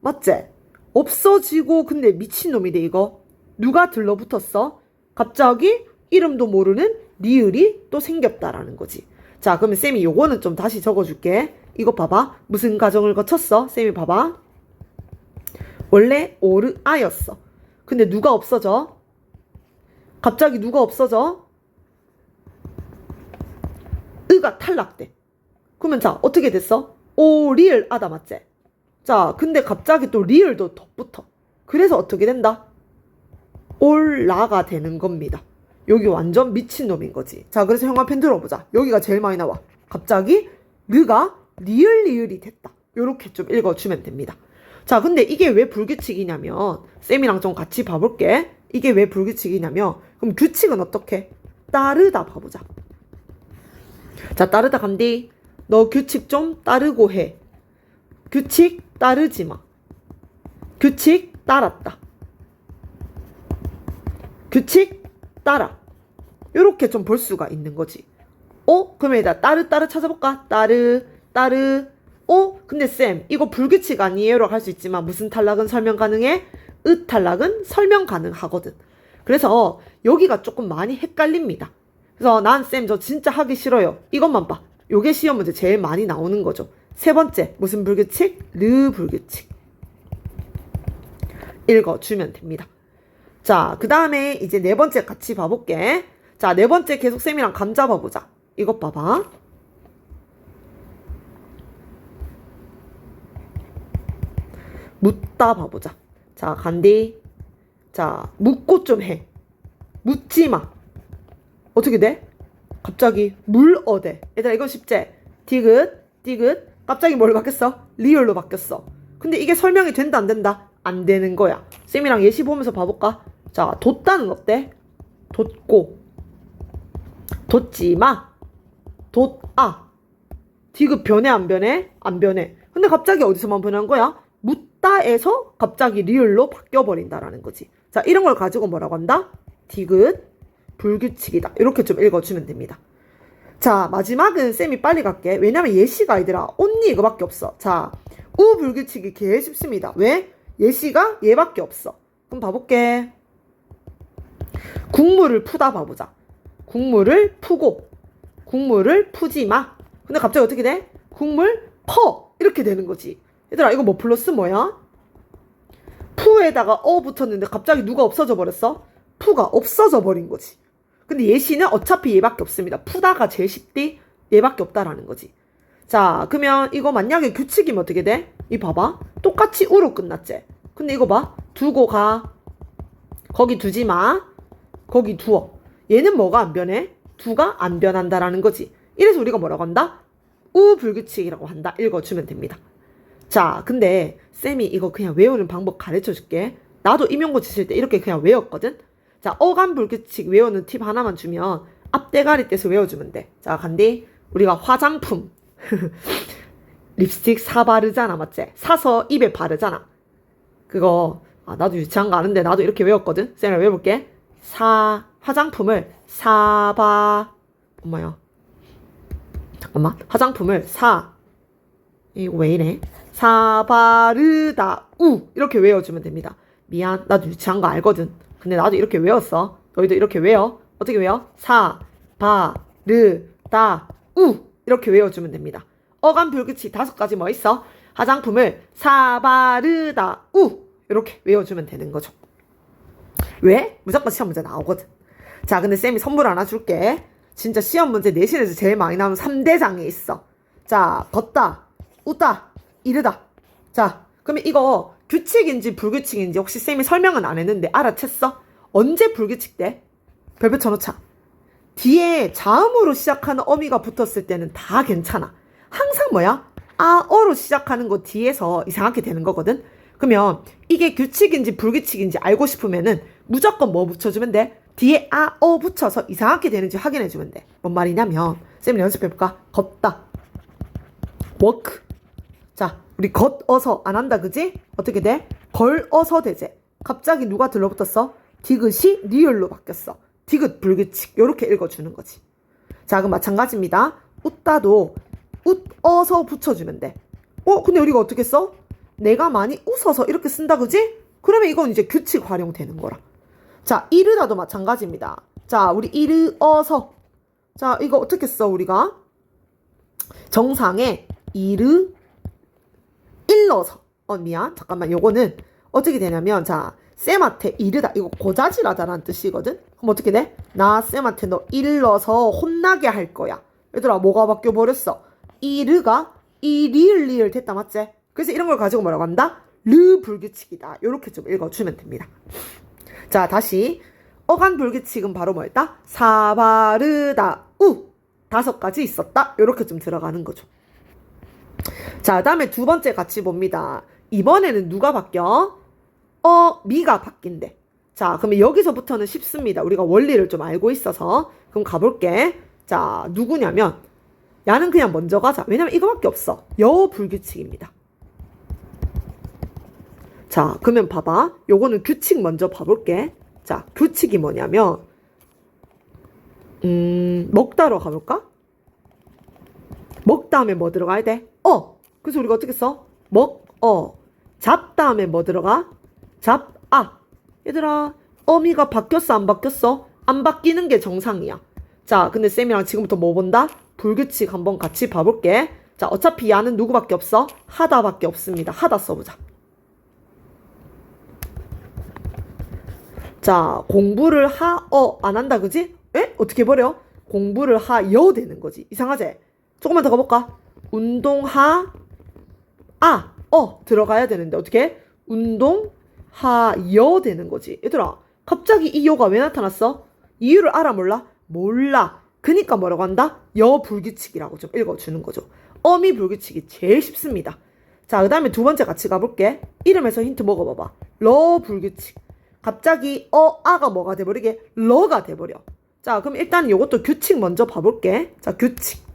맞지? 없어지고 근데 미친놈이네 이거. 누가 들러붙었어? 갑자기 이름도 모르는 리을이 또 생겼다라는 거지. 자, 그러면 쌤이 요거는 좀 다시 적어줄게. 이거 봐봐. 무슨 과정을 거쳤어? 쌤이 봐봐. 원래 오르아였어. 근데 누가 없어져? 갑자기 누가 없어져? 으가 탈락돼. 그러면 자, 어떻게 됐어? 오리을 아다, 맞지? 자, 근데 갑자기 또 리을도 덧붙어. 그래서 어떻게 된다? 올라가 되는 겁니다. 여기 완전 미친놈인 거지. 자, 그래서 형아펜 들어보자. 여기가 제일 많이 나와. 갑자기 르가 리을이 됐다. 요렇게 좀 읽어주면 됩니다. 자, 근데 이게 왜 불규칙이냐면 쌤이랑 좀 같이 봐볼게. 이게 왜 불규칙이냐면 그럼 규칙은 어떻게? 따르다 봐보자. 자, 따르다 간디. 너 규칙 좀 따르고 해. 규칙 따르지 마. 규칙 따랐다. 규칙 따라. 요렇게 좀 볼 수가 있는 거지. 그러면 일단 따르 찾아볼까? 따르. 근데 쌤, 이거 불규칙 아니에요라고 할 수 있지만 무슨 탈락은 설명 가능해? 탈락은 설명 가능하거든. 그래서 여기가 조금 많이 헷갈립니다. 그래서 난 쌤 저 진짜 하기 싫어요. 이것만 봐. 요게 시험 문제 제일 많이 나오는 거죠. 세 번째, 무슨 불규칙? 불규칙. 읽어주면 됩니다. 자, 그 다음에 이제 네 번째 같이 봐볼게. 자, 네 번째 계속 쌤이랑 감 잡아보자. 이것 봐봐. 묻다 봐보자. 자, 간디. 자, 묻고 좀 해. 묻지 마. 어떻게 돼? 갑자기 물어대. 얘들아, 이건 쉽지? 디귿. 갑자기 뭘 바뀌었어? 리얼로 바뀌었어. 근데 이게 설명이 된다, 안 된다? 안 되는 거야. 쌤이랑 예시 보면서 봐볼까? 자, 돋다는 어때? 돋고. 돋지 마. 돋아. 디귿 변해, 안 변해? 안 변해. 근데 갑자기 어디서만 변한 거야? 묻다에서 갑자기 리얼로 바뀌어버린다라는 거지. 자, 이런 걸 가지고 뭐라고 한다? 디귿 불규칙이다. 이렇게 좀 읽어주면 됩니다. 자, 마지막은 쌤이 빨리 갈게. 왜냐면 예시가 아니더라. 언니 이거밖에 없어. 자, 불규칙이 개 쉽습니다. 왜? 예시가 얘밖에 없어. 그럼 봐볼게. 국물을 푸다 봐보자. 국물을 푸고 국물을 푸지 마. 근데 갑자기 어떻게 돼? 국물 퍼 이렇게 되는 거지. 얘들아, 이거 뭐 플러스 뭐야? 푸에다가 붙었는데 갑자기 누가 없어져 버렸어? 푸가 없어져 버린 거지. 근데 예시는 어차피 얘밖에 없습니다. 푸다가 제일 쉽디? 얘밖에 없다라는 거지. 자, 그러면 이거 만약에 규칙이면 어떻게 돼? 이 봐봐. 똑같이 우로 끝났지? 근데 이거 봐. 두고 가. 거기 두지 마. 거기 두어. 얘는 뭐가 안 변해? 두가 안 변한다라는 거지. 이래서 우리가 뭐라고 한다? 우불규칙이라고 한다. 읽어주면 됩니다. 자, 근데 쌤이 이거 그냥 외우는 방법 가르쳐줄게. 나도 임용고 치실 때 이렇게 그냥 외웠거든. 자, 어감불규칙 외우는 팁 하나만 주면 앞대가리 떼서 외워주면 돼. 자, 간디. 우리가 화장품 립스틱 사 바르잖아, 맞지? 사서 입에 바르잖아. 그거 나도 유치한 거 아는데 나도 이렇게 외웠거든. 쌤이 외워볼게. 화장품을 엄마야. 잠깐만. 화장품을 이거 왜 이래? 바르다 이렇게 외워주면 됩니다. 미안, 나도 유치한 거 알거든. 근데 나도 이렇게 외웠어. 너희도 이렇게 외워. 어떻게 외워? 바르다 이렇게 외워주면 됩니다. 어감 불규칙 5가지 뭐 있어? 화장품을 바르다 이렇게 외워주면 되는 거죠. 왜? 무조건 시험 문제 나오거든. 자, 근데 쌤이 선물 하나 줄게. 진짜 시험 문제 내신에서 제일 많이 나오는 3대장에 있어. 자, 걷다, 웃다, 이르다. 자, 그러면 이거 규칙인지 불규칙인지 혹시 쌤이 설명은 안 했는데 알아챘어? 언제 불규칙 돼? 별표 쳐놓자. 뒤에 자음으로 시작하는 어미가 붙었을 때는 다 괜찮아. 항상 뭐야? 어로 시작하는 거 뒤에서 이상하게 되는 거거든. 그러면 이게 규칙인지 불규칙인지 알고 싶으면은 무조건 뭐 붙여주면 돼? 뒤에 붙여서 이상하게 되는지 확인해주면 돼. 뭔 말이냐면 쌤이 연습해볼까? 걷다, 워크. 자, 우리 걷어서 안 한다, 그지? 어떻게 돼? 걸어서 되지. 갑자기 누가 들러붙었어? 디귿이 리얼로 바뀌었어. 디귿 불규칙. 요렇게 읽어주는 거지. 자, 그럼 마찬가지입니다. 웃다도 웃어서 붙여주면 돼. 근데 우리가 어떻게 써? 내가 많이 웃어서 이렇게 쓴다, 그지? 그러면 이건 이제 규칙 활용되는 거라. 자, 이르다도 마찬가지입니다. 자, 우리 이르어서. 자, 이거 어떻게 써, 우리가? 정상에 일러서. 미안. 잠깐만. 요거는 어떻게 되냐면, 자, 쌤한테 이르다. 이거 고자질하다라는 뜻이거든? 그럼 어떻게 돼? 나 쌤한테 너 일러서 혼나게 할 거야. 얘들아, 뭐가 바뀌어버렸어? 이르가 리을 됐다, 맞지? 그래서 이런 걸 가지고 뭐라고 한다? 불규칙이다. 요렇게 좀 읽어주면 됩니다. 자, 다시. 어간 불규칙은 바로 뭐였다? 바르다, 5가지 있었다. 요렇게 좀 들어가는 거죠. 자, 다음에 두 번째 같이 봅니다. 이번에는 누가 바뀌어? 미가 바뀐대. 자, 그러면 여기서부터는 쉽습니다. 우리가 원리를 좀 알고 있어서. 그럼 가볼게. 자, 누구냐면 야는 그냥 먼저 가자. 왜냐면 이거밖에 없어. 여불규칙입니다. 자, 그러면 봐봐. 요거는 규칙 먼저 봐볼게. 자, 규칙이 뭐냐면 먹다로 가볼까? 다음에 뭐 들어가야 돼? 그래서 우리가 어떻게 써? 잡 다음에 뭐 들어가? 얘들아, 어미가 바뀌었어, 안 바뀌었어? 안 바뀌는 게 정상이야. 자, 근데 쌤이랑 지금부터 뭐 본다? 불규칙 한번 같이 봐볼게. 자, 어차피 야는 누구밖에 없어? 하다밖에 없습니다. 하다 써보자. 자, 공부를 안 한다, 그지? 어떻게 버려? 공부를 하여 되는 거지. 이상하지? 조금만 더 가볼까? 들어가야 되는데, 어떻게? 운동하여 되는 거지. 얘들아, 갑자기 이 여가 왜 나타났어? 이유를 알아, 몰라? 몰라. 그니까 뭐라고 한다? 여불규칙이라고 좀 읽어주는 거죠. 어미 불규칙이 제일 쉽습니다. 자, 그 다음에 두 번째 같이 가볼게. 이름에서 힌트 먹어봐봐. 러 불규칙. 갑자기 아가 뭐가 돼버리게? 러가 돼버려. 자, 그럼 일단 이것도 규칙 먼저 봐볼게. 자, 규칙.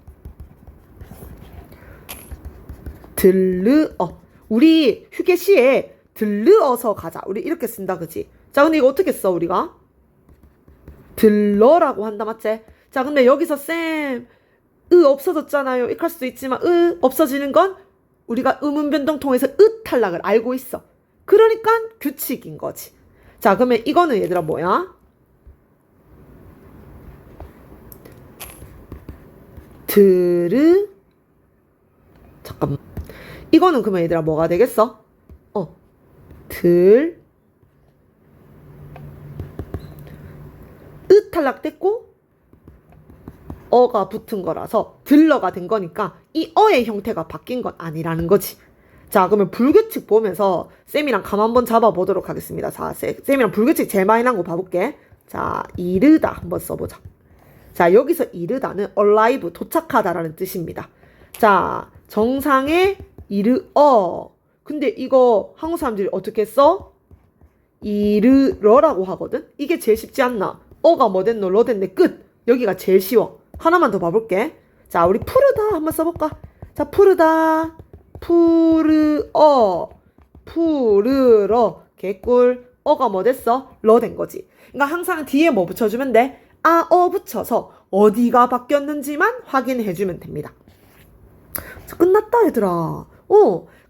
우리 휴게시에 들르어서 가자. 우리 이렇게 쓴다, 그지? 자, 근데 이거 어떻게 써, 우리가? 들러라고 한다, 맞지? 자, 근데 여기서 쌤, 없어졌잖아요. 이렇게 할 수도 있지만, 없어지는 건 우리가 음운 변동 통해서 탈락을 알고 있어. 그러니까 규칙인 거지. 자, 그러면 이거는 얘들아 뭐야? 잠깐만. 이거는 그러면 얘들아 뭐가 되겠어? 탈락됐고 어가 붙은 거라서 들러가 된 거니까 이 어의 형태가 바뀐 건 아니라는 거지. 자, 그러면 불규칙 보면서 쌤이랑 감 한번 잡아보도록 하겠습니다. 자, 쌤이랑 불규칙 제일 많이 난 거 봐볼게. 자, 이르다 한번 써보자. 자, 여기서 이르다는 arrive, 도착하다라는 뜻입니다. 자, 정상에 근데 이거 한국 사람들이 어떻게 써? 이르러라고 하거든? 이게 제일 쉽지 않나? 어가 뭐 됐노? 러 됐네. 끝. 여기가 제일 쉬워. 하나만 더 봐볼게. 자, 우리 푸르다 한번 써볼까? 자, 푸르다. 푸르러. 개꿀. 어가 뭐 됐어? 러 된 거지. 그러니까 항상 뒤에 뭐 붙여주면 돼? 붙여서 어디가 바뀌었는지만 확인해주면 됩니다. 자, 끝났다, 얘들아.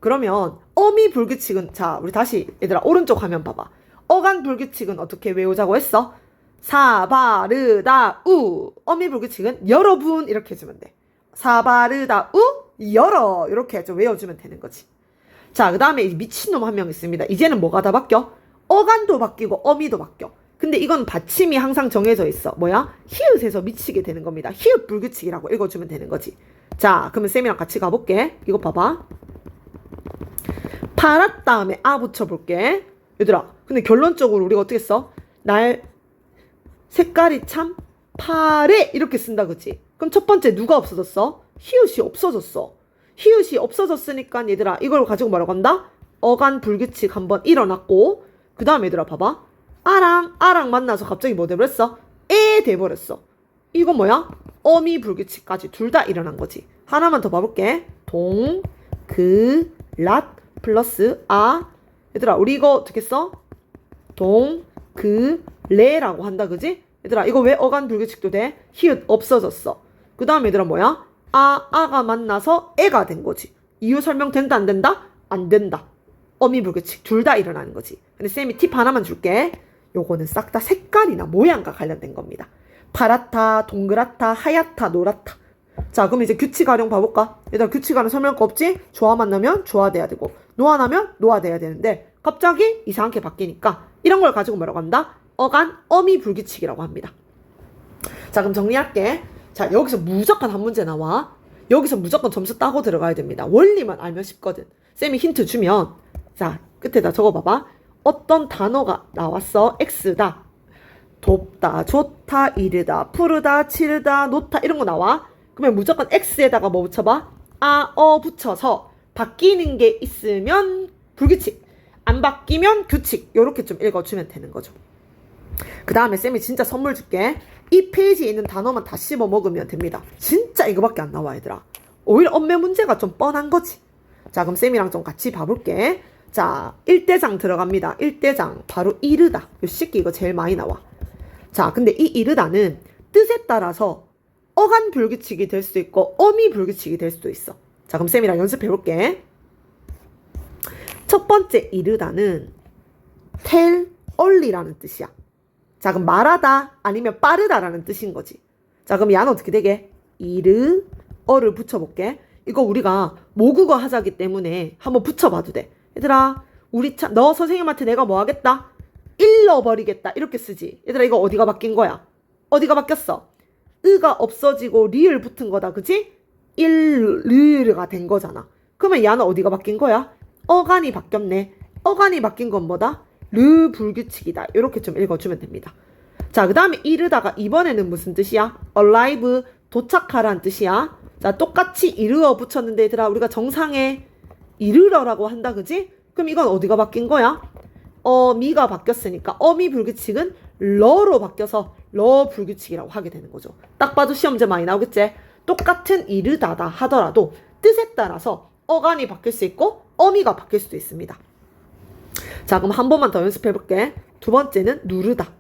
그러면 어미 불규칙은, 자, 우리 다시 얘들아 오른쪽 화면 봐봐. 어간 불규칙은 어떻게 외우자고 했어? 사바르다 우. 어미 불규칙은 여러분 이렇게 해주면 돼. 사바르다 우 열어 이렇게 좀 외워주면 되는 거지. 자, 그 다음에 미친놈 한 명 있습니다. 이제는 뭐가 다 바뀌어? 어간도 바뀌고 어미도 바뀌어. 근데 이건 받침이 항상 정해져 있어. 뭐야? 히읗에서 미치게 되는 겁니다. 히읗 불규칙이라고 읽어주면 되는 거지. 자, 그러면 쌤이랑 같이 가볼게. 이거 봐봐. 파랗 다음에 붙여볼게. 얘들아, 근데 결론적으로 우리가 어떻게 써? 색깔이 참 파래 이렇게 쓴다, 그치? 그럼 첫 번째 누가 없어졌어? 히읗이 없어졌어. 히읗이 없어졌으니까 얘들아 이걸 가지고 뭐라고 한다? 어간 불규칙 한번 일어났고, 그 다음에 얘들아 봐봐. 아랑 만나서 갑자기 뭐 돼버렸어? 돼버렸어. 이거 뭐야? 어미 불규칙까지 둘 다 일어난 거지. 하나만 더 봐볼게. 랏 플러스 얘들아 우리 이거 어떻게 써? 레라고 한다, 그지? 얘들아 이거 왜 어간 불규칙도 돼? 히읗 없어졌어. 그 다음에 얘들아 뭐야? 아가 만나서 애가 된 거지. 이유 설명 된다 안 된다? 안 된다. 어미 불규칙 둘 다 일어나는 거지. 근데 쌤이 팁 하나만 줄게. 요거는 싹 다 색깔이나 모양과 관련된 겁니다. 파랗다, 동그랗다, 하얗다, 노랗다. 자, 그럼 이제 규칙 활용 봐볼까? 얘들아 규칙 활용 설명 거 없지? 조화만 나면 조화돼야 되고 노화나면 노화돼야 되는데 갑자기 이상하게 바뀌니까 이런 걸 가지고 뭐라고 한다? 어간 어미 불규칙이라고 합니다. 자, 그럼 정리할게. 자, 여기서 무조건 한 문제 나와. 여기서 무조건 점수 따고 들어가야 됩니다. 원리만 알면 쉽거든. 쌤이 힌트 주면 자, 끝에다 적어봐봐. 어떤 단어가 나왔어? X다, 돕다, 좋다, 이르다, 푸르다, 치르다, 놓다 이런 거 나와. 그러면 무조건 X에다가 뭐 붙여봐? 붙여서 바뀌는 게 있으면 불규칙, 안 바뀌면 규칙 요렇게 좀 읽어주면 되는 거죠. 그 다음에 쌤이 진짜 선물 줄게. 이 페이지에 있는 단어만 다 씹어 먹으면 됩니다. 진짜 이거밖에 안 나와, 얘들아. 오히려 언매 문제가 좀 뻔한 거지. 자, 그럼 쌤이랑 좀 같이 봐볼게. 자, 1대장 들어갑니다. 1대장 바로 이르다. 요 새끼 이거 제일 많이 나와. 자, 근데 이 이르다는 뜻에 따라서 어간 불규칙이 될 수도 있고 어미 불규칙이 될 수도 있어. 자, 그럼 쌤이랑 연습해 볼게. 첫 번째 이르다는 tell early라는 뜻이야. 자, 그럼 말하다 아니면 빠르다라는 뜻인 거지. 자, 그럼 얘는 어떻게 되게? 이르 어를 붙여볼게. 이거 우리가 모국어 하자기 때문에 한번 붙여봐도 돼. 얘들아, 너 선생님한테 내가 뭐 하겠다? 잃어버리겠다 이렇게 쓰지. 얘들아, 이거 어디가 바뀐 거야? 어디가 바뀌었어? 으가 없어지고 리을 붙은 거다, 그치? 일르가 된 거잖아. 그러면 얘는 어디가 바뀐 거야? 어간이 바뀌었네. 어간이 바뀐 건 뭐다? 르 불규칙이다. 이렇게 좀 읽어주면 됩니다. 자, 그 다음에 이르다가 이번에는 무슨 뜻이야? arrive, 도착하란 뜻이야. 자, 똑같이 이르어 붙였는데 얘들아, 우리가 정상에 이르러라고 한다, 그지? 그럼 이건 어디가 바뀐 거야? 미가 바뀌었으니까 어미 불규칙은 러로 바뀌어서 러 불규칙이라고 하게 되는 거죠. 딱 봐도 시험제 많이 나오겠지? 똑같은 이르다다 하더라도 뜻에 따라서 어간이 바뀔 수 있고 어미가 바뀔 수도 있습니다. 자, 그럼 한 번만 더 연습해 볼게. 두 번째는 누르다.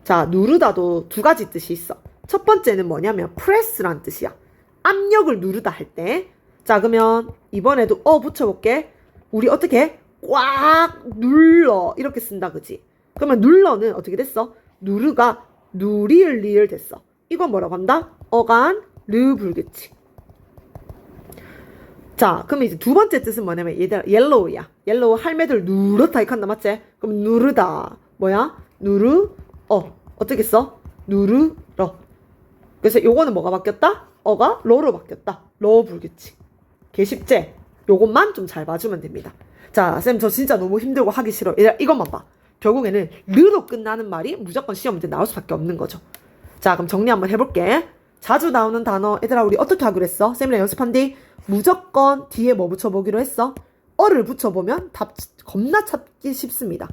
자, 누르다도 두 가지 뜻이 있어. 첫 번째는 뭐냐면 press란 뜻이야. 압력을 누르다 할 때. 자, 그러면 이번에도 붙여볼게. 우리 어떻게 해? 꽉 눌러 이렇게 쓴다, 그지? 그러면 눌러는 어떻게 됐어? 누르가 누리을 리을 됐어. 이건 뭐라고 한다? 어간 르 불규칙. 자, 그럼 이제 두 번째 뜻은 뭐냐면 얘들아, 옐로우야. 옐로우 할매들 누르다 이렇게 한다, 맞지? 그럼 누르다 뭐야? 어떻게 써? 누르러. 그래서 요거는 뭐가 바뀌었다? 어가 러로 바뀌었다. 러 불규칙. 개 쉽지? 요것만 좀 잘 봐주면 됩니다. 자, 쌤 저 진짜 너무 힘들고 하기 싫어. 얘들아, 이것만 봐. 결국에는 르로 끝나는 말이 무조건 시험 문제 나올 수밖에 없는 거죠. 자, 그럼 정리 한번 해볼게. 자주 나오는 단어, 얘들아, 우리 어떻게 하기로 했어? 쌤이랑 연습한 뒤 무조건 뒤에 뭐 붙여보기로 했어? 어를 붙여보면 답 겁나 찾기 쉽습니다.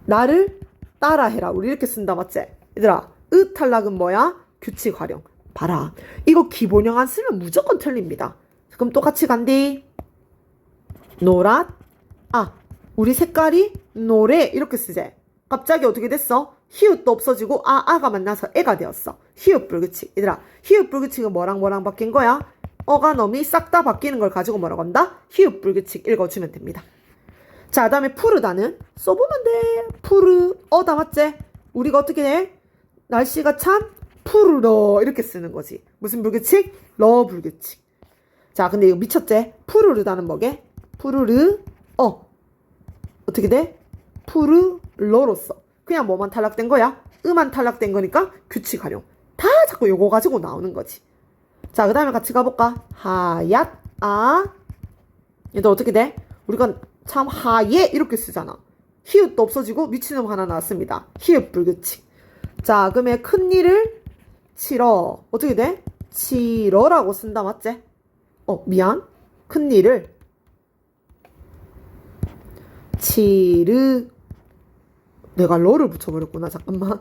나를 따라해라. 우리 이렇게 쓴다, 맞지? 얘들아, 탈락은 뭐야? 규칙 활용. 봐라. 이거 기본형 안 쓰면 무조건 틀립니다. 그럼 똑같이 간디. 노랗. 우리 색깔이 노래. 이렇게 쓰지. 갑자기 어떻게 됐어? 히읗도 없어지고 아가 만나서 애가 되었어. 히읗 불규칙. 얘들아, 히읗 불규칙은 뭐랑 바뀐 거야? 어가 넘이 싹 다 바뀌는 걸 가지고 뭐라고 한다? 히읗 불규칙 읽어주면 됩니다. 자, 그 다음에 푸르다는 써보면 돼. 푸르어다, 맞지? 우리가 어떻게 해? 날씨가 참 푸르러 이렇게 쓰는 거지. 무슨 불규칙? 러 불규칙. 자, 근데 이거 미쳤지? 푸르르다는 뭐게? 푸르르 어떻게 돼? 푸르러로써. 그냥 뭐만 탈락된 거야? 음만 탈락된 거니까 규칙 활용. 다 자꾸 요거 가지고 나오는 거지. 자, 그 다음에 같이 가볼까? 하얏 얘도 어떻게 돼? 우리가 참 하예 이렇게 쓰잖아. 히읗도 없어지고 미친놈 하나 나왔습니다. 히읗 불규칙. 자, 그러면 큰일을 치러. 어떻게 돼? 치러라고 쓴다, 맞지? 미안. 큰일을 내가 러를 붙여버렸구나. 잠깐만.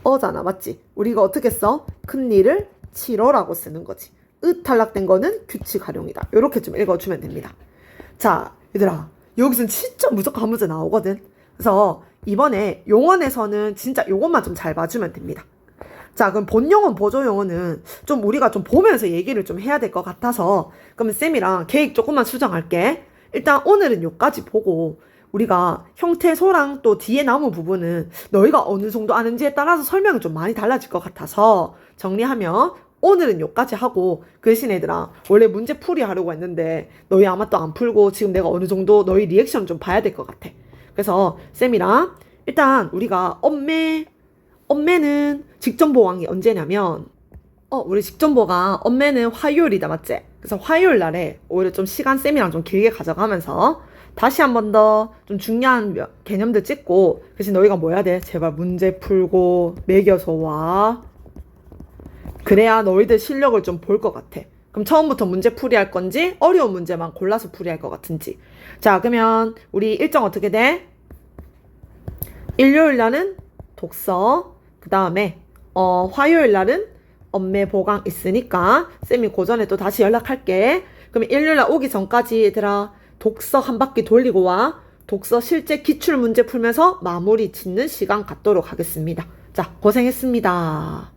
어잖아, 맞지? 우리가 어떻게 써? 큰일을 치러라고 쓰는 거지. 탈락된 거는 규칙 활용이다. 이렇게 좀 읽어주면 됩니다. 자, 얘들아, 여기서는 진짜 무조건 한 문제 나오거든. 그래서 이번에 용언에서는 진짜 요것만 좀 잘 봐주면 됩니다. 자, 그럼 본용언, 보조용언은 좀 우리가 좀 보면서 얘기를 좀 해야 될 것 같아서 그러면 쌤이랑 계획 조금만 수정할게. 일단 오늘은 요까지 보고 우리가 형태, 소랑 또 뒤에 남은 부분은 너희가 어느 정도 아는지에 따라서 설명이 좀 많이 달라질 것 같아서 정리하면 오늘은 요까지 하고 그 대신 얘들아, 원래 문제 풀이 하려고 했는데 너희 아마 또 안 풀고 지금 내가 어느 정도 너희 리액션 좀 봐야 될 것 같아. 그래서 쌤이랑 일단 우리가 엄매는 직전보강이 언제냐면 우리 직전보강 엄매는 화요일이다, 맞지? 그래서 화요일 날에 오히려 좀 시간 쌤이랑 좀 길게 가져가면서 다시 한 번 더 좀 중요한 개념들 찍고 대신 너희가 뭐 해야 돼? 제발 문제 풀고 매겨서 와. 그래야 너희들 실력을 좀 볼 것 같아. 그럼 처음부터 문제 풀이 할 건지 어려운 문제만 골라서 풀이할 것 같은지. 자, 그러면 우리 일정 어떻게 돼? 일요일 날은 독서, 그 다음에 화요일 날은 엄매 보강 있으니까 쌤이 고전에 또 다시 연락할게. 그럼 일요일 날 오기 전까지 얘들아 독서 한 바퀴 돌리고 와. 독서 실제 기출 문제 풀면서 마무리 짓는 시간 갖도록 하겠습니다. 자, 고생했습니다.